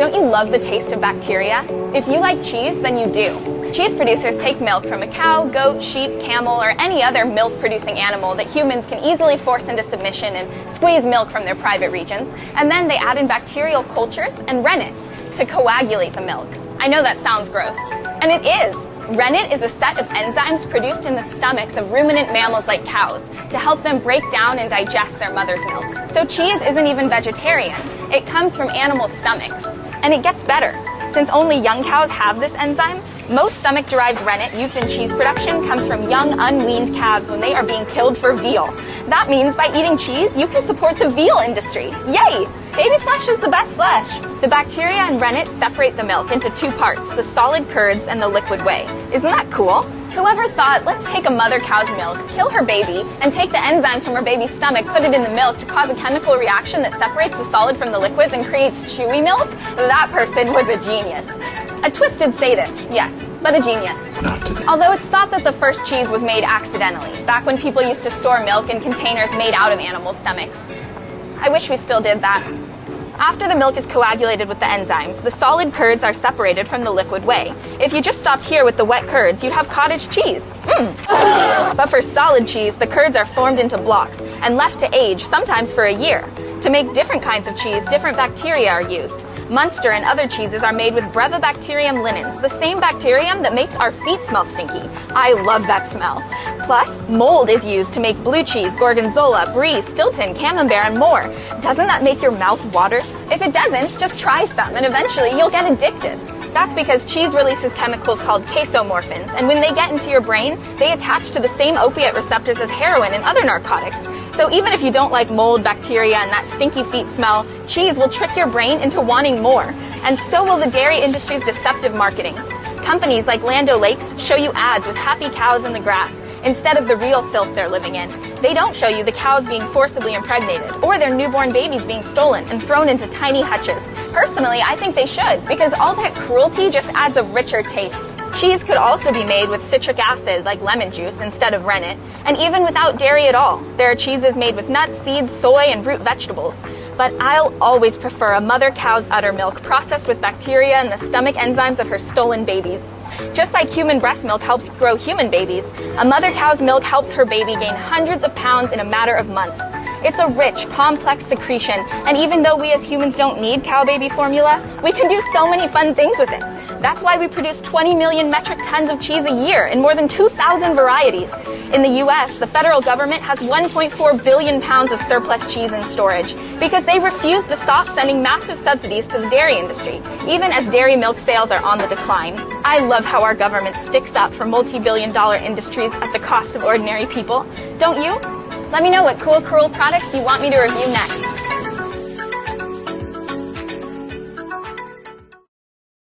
Don't you love the taste of bacteria? If you like cheese, then you do. Cheese producers take milk from a cow, goat, sheep, camel, or any other milk-producing animal that humans can easily force into submission and squeeze milk from their private regions, and then they add in bacterial cultures and rennet to coagulate the milk. I know that sounds gross, and it is. Rennet is a set of enzymes produced in the stomachs of ruminant mammals like cows to help them break down and digest their mother's milk. So cheese isn't even vegetarian. It comes from animal stomachs. And it gets better. Since only young cows have this enzyme, most stomach-derived rennet used in cheese production comes from young, unweaned calves when they are being killed for veal. That means by eating cheese, you can support the veal industry. Yay! Baby flesh is the best flesh. The bacteria and rennet separate the milk into two parts, the solid curds and the liquid whey. Isn't that cool? Whoever thought, let's take a mother cow's milk, kill her baby, and take the enzymes from her baby's stomach, put it in the milk to cause a chemical reaction that separates the solid from the liquids and creates chewy milk? That person was a genius. A twisted sadist, yes, but a genius. Not today. Although it's thought that the first cheese was made accidentally, back when people used to store milk in containers made out of animal stomachs. I wish we still did that. After the milk is coagulated with the enzymes, the solid curds are separated from the liquid whey. If you just stopped here with the wet curds, you'd have cottage cheese. But for solid cheese, the curds are formed into blocks and left to age, sometimes for a year. To make different kinds of cheese, different bacteria are used. Munster and other cheeses are made with Brevibacterium linens, the same bacterium that makes our feet smell stinky. I love that smell. Plus, mold is used to make blue cheese, gorgonzola, brie, Stilton, camembert, and more. Doesn't that make your mouth water? If it doesn't, just try some and eventually you'll get addicted. That's because cheese releases chemicals called casomorphins, and when they get into your brain, they attach to the same opiate receptors as heroin and other narcotics. So even if you don't like mold, bacteria, and that stinky feet smell, cheese will trick your brain into wanting more. And so will the dairy industry's deceptive marketing. Companies like Land O'Lakes show you ads with happy cows in the grass instead of the real filth they're living in. They don't show you the cows being forcibly impregnated or their newborn babies being stolen and thrown into tiny hutches. Personally, I think they should, because all that cruelty just adds a richer taste. Cheese could also be made with citric acid like lemon juice instead of rennet, and even without dairy at all. There are cheeses made with nuts, seeds, soy, and root vegetables. But I'll always prefer a mother cow's udder milk processed with bacteria and the stomach enzymes of her stolen babies. Just like human breast milk helps grow human babies, a mother cow's milk helps her baby gain hundreds of pounds in a matter of months. It's a rich, complex secretion, and even though we as humans don't need cow baby formula, we can do so many fun things with it. That's why we produce 20 million metric tons of cheese a year in more than 2,000 varieties. In the US, the federal government has 1.4 billion pounds of surplus cheese in storage because they refuse to stop sending massive subsidies to the dairy industry, even as dairy milk sales are on the decline. I love how our government sticks up for multi-billion-dollar industries at the cost of ordinary people. Don't you? Let me know what cool, cruel products you want me to review next.